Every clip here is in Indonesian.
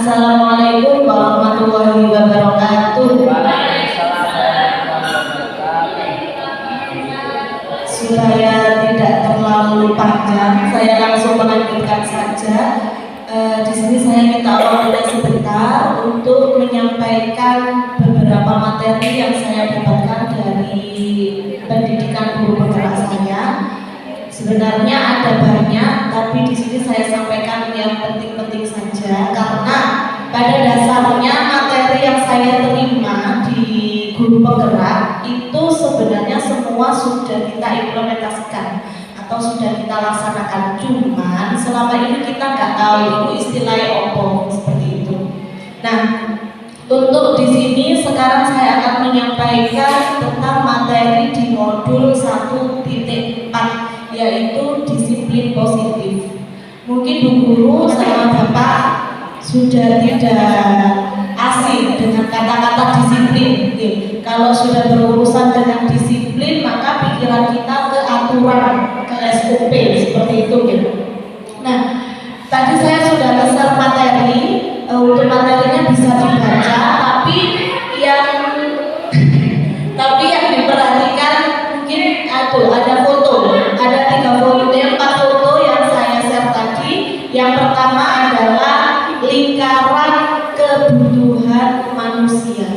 Assalamualaikum warahmatullahi wabarakatuh. Supaya tidak terlalu panjang, saya langsung melanjutkan saja. Di sini saya minta waktunya sebentar untuk menyampaikan beberapa materi yang saya dapatkan dari pendidikan guru penggerak saya. Sebenarnya ada banyak, tapi di sini saya sampaikan yang penting-penting saja karena pada dasarnya materi yang saya terima di guru penggerak itu sebenarnya semua sudah kita implementasikan atau sudah kita laksanakan, cuman selama ini kita nggak tahu itu istilahnya apa seperti itu. Nah, untuk di sini sekarang saya akan menyampaikan tentang materi di modul 1.4 yaitu disiplin positif. Mungkin Bu Guru sama Bapak sudah tidak asing dengan kata-kata disiplin. Kalau sudah berurusan dengan disiplin, maka pikiran kita ke aturan, ke SOP seperti itu. Nah, tadi saya sudah share materi, untuk materinya bisa dibaca, tapi yang diperhatikan mungkin ada foto, ada 4 foto yang saya share tadi. Yang pertama adalah lingkaran kebutuhan manusia.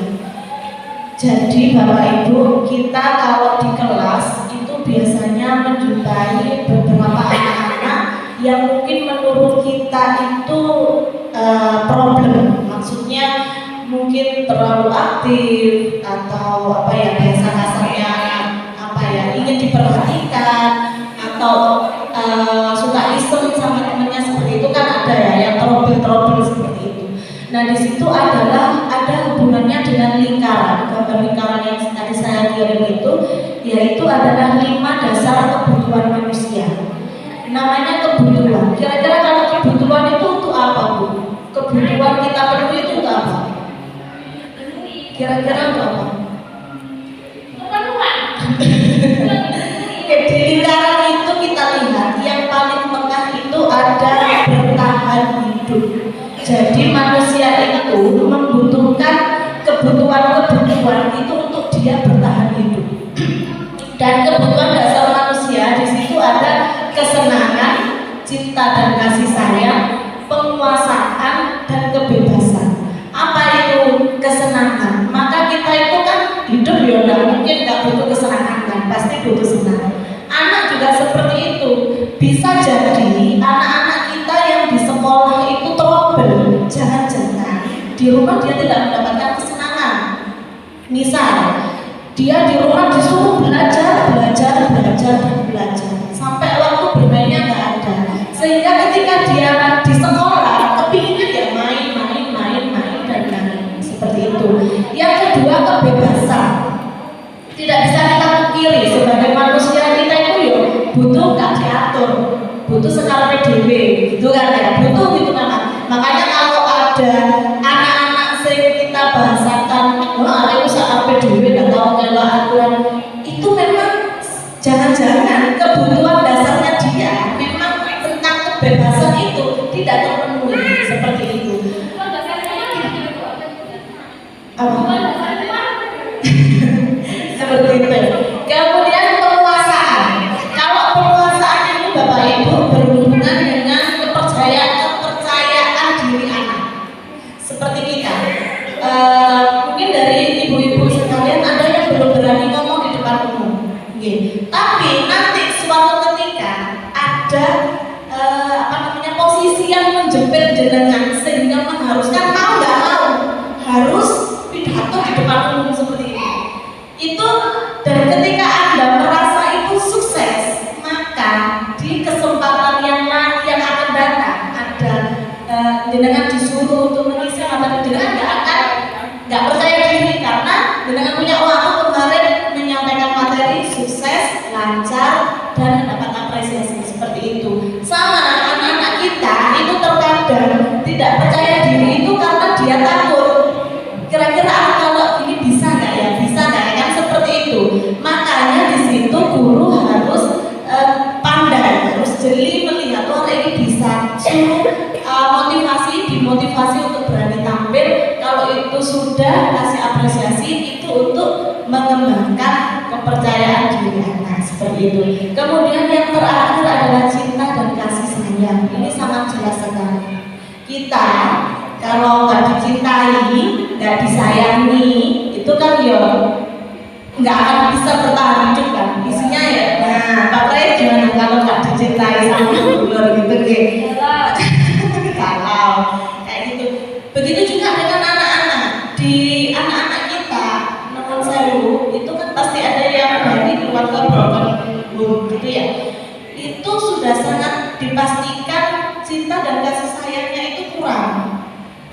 Jadi Bapak Ibu, kita kalau di kelas itu biasanya menjumpai beberapa anak-anak yang mungkin menurut kita itu problem, maksudnya mungkin terlalu aktif atau bahasa kasarnya ingin diperhatikan atau suka iseng sama temennya seperti itu, kan ada ya yang trouble seperti itu. Nah, di situ ada hubungannya dengan lingkaran. Gambar lingkaran yang tadi saya kirim itu yaitu adalah 5 dasar kebutuhan manusia. Namanya kebutuhan. Kira-kira kalau kebutuhan itu untuk apa, Bu? Kebutuhan kita penuhi itu untuk apa? Kira-kira untuk apa? Di lingkaran itu kita lihat yang paling tengah itu ada bertahan hidup. Jadi manusia itu membutuhkan kebutuhan itu untuk dia bertahan hidup. Dan kebutuhan dasar manusia di situ ada kesenangan, cinta dan kasih sayang, penguasaan dan kebebasan. Apa itu kesenangan? Maka kita itu kan hidup ya mungkin nggak butuh kesenangan kan, pasti butuh senang. Anak juga seperti itu. Bisa jadi anak-anak kita yang di sekolah itu trouble, jangan-jangan di rumah dia tidak mendapatkan kesenangan. Misal dia di rumah disuruh belajar sampai waktu bermainnya nggak ada, sehingga ketika dia di sekolah kepinginnya dia main dan lain seperti itu. Yang kedua, kebebasan. Tidak bisa kita pungkiri sebagai manusia kita itu butuh gak diatur, butuh sekarang PDB gitu kan ya, butuh gitu kan. Makanya kalau ada anak-anak yang kita bahasakan ada usaha PDB gak tahu kalau aturan itu, memang jangan-jangan kebutuhan itu. Kemudian yang terakhir adalah cinta dan kasih sayang. Ini sangat jelas sekali. Kita kalau nggak dicintai, nggak disayangi, itu kan ya nggak akan bisa bertahan hidup kan. Isinya ya, nah Pak Pray gimana kalau nggak dicintai sama dulur gitu kalau kayak gitu. Begitu juga dengan anak-anak. Di anak-anak kita, nomor sewu itu kan pasti ada yang dari keluarga broken home gitu ya. Itu sudah sangat dipastikan cinta dan kasih sayangnya itu kurang.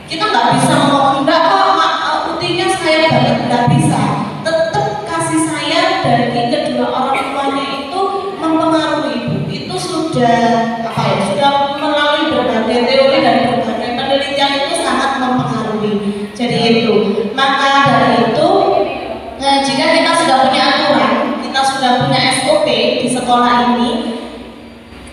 Kita nggak bisa ngomong enggak kok utinya sayang banget, nggak bisa. Tetap kasih sayang dari kedua orang tuanya itu mempengaruhi ibu. Itu sudah apa ya? Sudah melalui berbagai teori dan berbagai penelitian itu sangat mempengaruhi. Jadi itu. Maka dari itu, jika kita sudah punya aturan, kita sudah punya SOP di sekolah ini,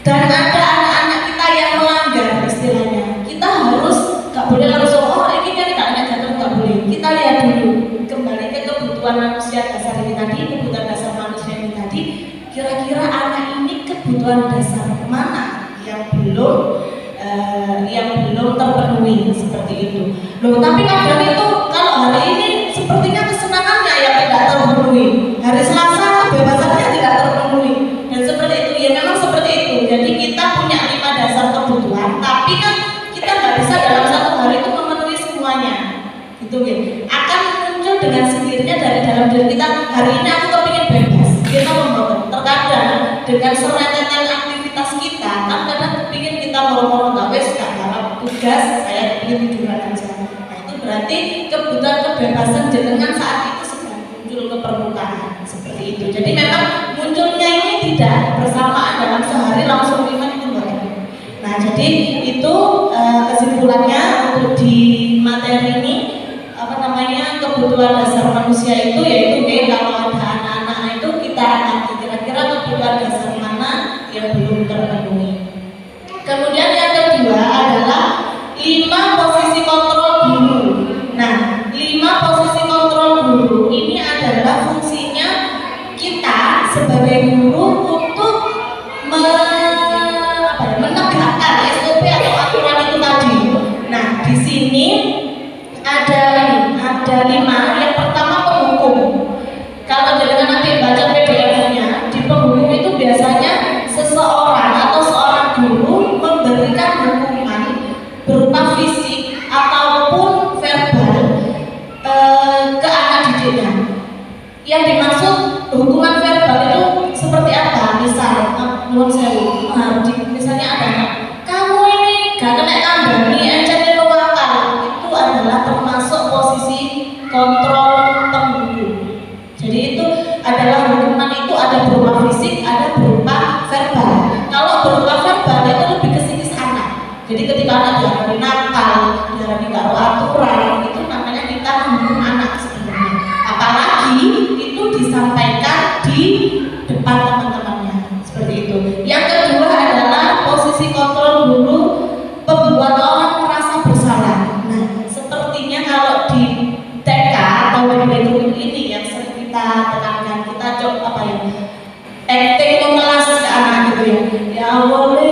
dan ada anak-anak kita yang melanggar istilahnya, kita harus nggak boleh langsung ini kan nggak jatuh, nggak boleh. Kita lihat dulu kembali ke kebutuhan manusia dasar ini tadi, kebutuhan dasar manusia ini tadi. Kira-kira anak ini kebutuhan dasar mana yang belum terpenuhi seperti itu. Loh, tapi kadang itu kalau hari ini sepertinya kesenangannya yang tidak terpenuhi, hari Selasa kebebasannya tidak terpenuhi, dan seperti itu. Ya memang seperti itu. Jadi kita punya 5 dasar kebutuhan, tapi kan kita nggak bisa dalam satu hari itu memenuhi semuanya, gitu ya. Akan muncul dengan sendirinya dari dalam diri kita. Hari ini aku kepingin bebas, kita membangun. Terkadang dengan serentetan aktivitas kita, kan kadang kepingin kita moro-moro nggak wes karena tugas saya ingin tiduran aja. Nah itu berarti kebutuhan kebebasan jenengan saat itu sedang muncul ke permukaan seperti itu. Jadi memang munculnya ini tidak bersamaan dalam sehari langsung 5 itu enggak. Nah jadi itu kesimpulannya untuk di materi ini kebutuhan dasar manusia itu yaitu kalau ada anak-anak itu kita akan kira-kira kebutuhan dasar mana yang belum terpenuhi. Kemudian yang kedua adalah 5 posisi kontrol guru. Nah, 5 posisi kontrol guru ini adalah fungsinya kita sebagai guru untuk menegakkan SOP atau aturan itu tadi. Nah, di sini ada 5. Yang pertama penghukum. Kalau jangan nanti baca PDF-nya, di penghukum itu biasanya seseorang atau seorang guru memberikan hukuman berupa fisik ataupun verbal ke anak didiknya. Yang dimaksud hukuman verbal itu seperti apa? Misalnya ada anak, kamu ini gak kena kandang, encen lokal, itu adalah termasuk posisi kontrol penghukum. Jadi itu adalah hukuman itu ada berupa fisik, ada berupa verbal. Kalau berupa verbal itu lebih ke psikis anak. Jadi ketika anak diharapkan nakal, diharapkan gak tahu aturan, itu namanya kita menghukum anak sebenarnya. Apalagi itu disampaikan di depan teman-temannya seperti itu. Yang kedua adalah posisi kontrol guru membuat orang merasa bersalah. Nah, sepertinya kalau di TK atau di kurikulum ini yang sering kita tekankan, kita coba acting mengelas ke anak gitu ya. Ya boleh.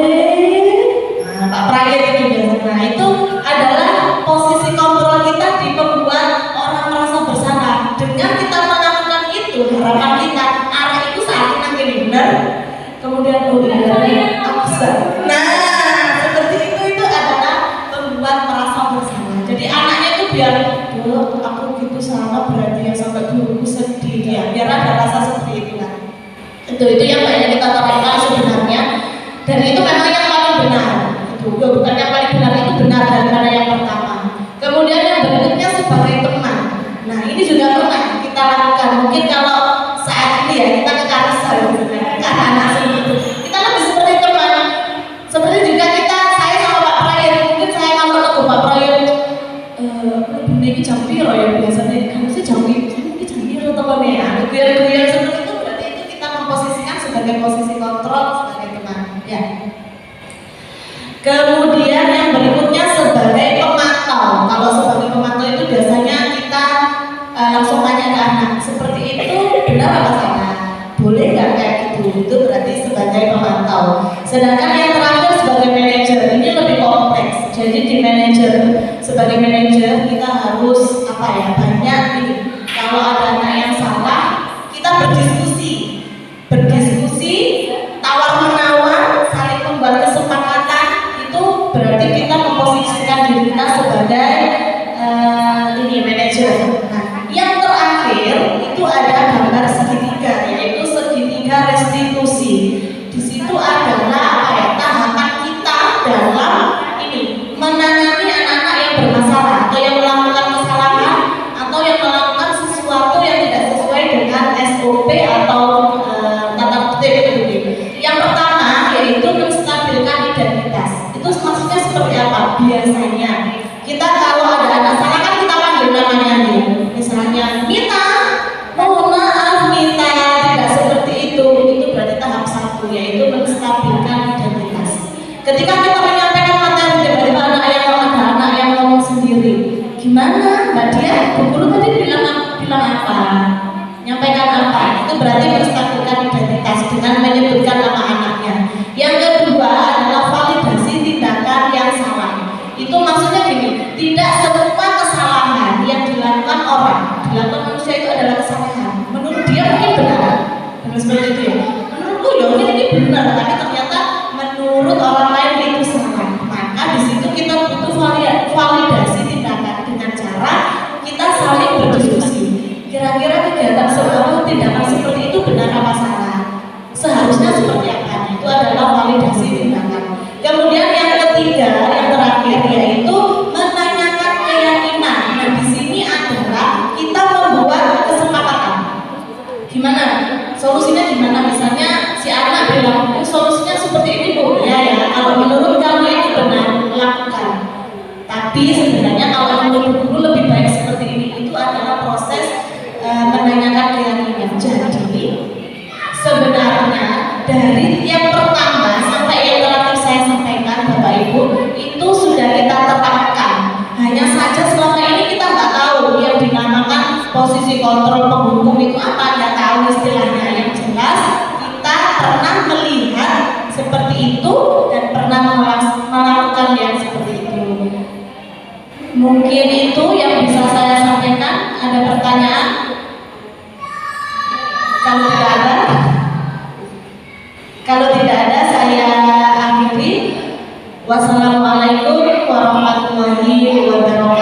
Nah, Pak Pray itu biasanya. Nah, itu adalah posisi kontrol kita di membuat orang merasa bersalah. Dengan kita melakukan itu, harapan kita anak itu saat ini benar. Kemudian nah, seperti itu adalah membuat merasa bersalah. Jadi anaknya itu biar aku gitu sama berarti yang sampai guruku sedih ya. Biar ada rasa seperti itu kan. Itu yang banyak kita terapkan sebenarnya. Dan itu memang yang paling benar. Itu bukan yang paling benar, itu benar daripada yang pertama. Kemudian yang berikutnya sebagai teman. Nah ini juga pernah kita lakukan. Mungkin kalau saat ini ya kita ke Karisa karena anak itu kita lebih seperti teman. Seperti juga saya sama Pak Pray. Mungkin saya kalau ke Pak Pray ini jam piro ya biasanya. Harusnya jam piro temannya ya. Guyon-guyon seperti itu berarti itu kita memposisikan sebagai posisi kontrol sebagai teman. Ya. sebagai pemantau. Sedangkan yang terakhir sebagai manajer ini lebih kompleks. Jadi di manajer, sebagai manajer kita harus banyak ini. Kalau ada anak yang salah, kita berdiskusi, tawar menawar, saling membuat kesepakatan. Itu berarti kita memposisikan diri kita sebagai manajer. Nah, yang terakhir itu ada gambar segitiga, yaitu segitiga restitusi. Di situ adalah tahapan kita dalam menangani anak-anak yang bermasalah atau yang melakukan kesalahan atau yang melakukan sesuatu yang tidak sesuai dengan SOP atau tata tertib. Yang pertama yaitu menstabilkan identitas. Itu maksudnya seperti apa? Biasanya kita kalau ada anak salah kan kita panggil namanya nih. Misalnya Mita, mohon maaf Mita, tidak seperti itu. Itu berarti tahap 1, yaitu menstabilkan identitas. Ketika kita menyampaikan materi, tiba-tiba ada anak yang ngomong sendiri. Gimana Mbak Dia? Bu Guru tadi bilang apa? Nyampaikan apa? Itu berarti menstabilkan identitas dengan menyebutkan nama anaknya. Yang kedua adalah validasi tindakan yang salah. Itu maksudnya gini, tidak semua kesalahan yang dilakukan manusia itu adalah kesalahan. Menurut dia mungkin benar seperti itu ya. Menurutku ya mungkin ini benar, tapi ternyata menurut orang lain itu salah. Maka di situ kita butuh validasi tindakan dengan cara kita saling berdiskusi. Kira-kira kegiatan tindakan seperti itu benar apa salah? Seharusnya seperti apa? Itu adalah validasi tindakan. Kemudian yang ketiga, yang terakhir yaitu menanyakan keyakinan. Nah, di sini adalah kita membuat kesepakatan. Gimana? Solusinya gimana? Misalnya si anak bilang, solusinya seperti ini Bu. Ya, kalau menurut kamu itu benar, lakukan. Tapi sebenarnya kalau menurut guru lebih baik seperti ini. Itu adalah proses menanyakan keyakinan. Jadi sebenarnya dari yang pertama sampai yang terakhir saya sampaikan Bapak Ibu itu sudah kita tetapkan. Hanya saja selama ini kita nggak tahu yang dinamakan posisi kontrol penghukum itu apa, nggak tahu istilahnya. Yang jelas kita pernah melihat seperti itu dan pernah melakukan yang seperti itu. Mungkin itu yang bisa saya sampaikan. Ada pertanyaan? Kalau tidak ada saya akhiri. Wassalamualaikum warahmatullahi wabarakatuh.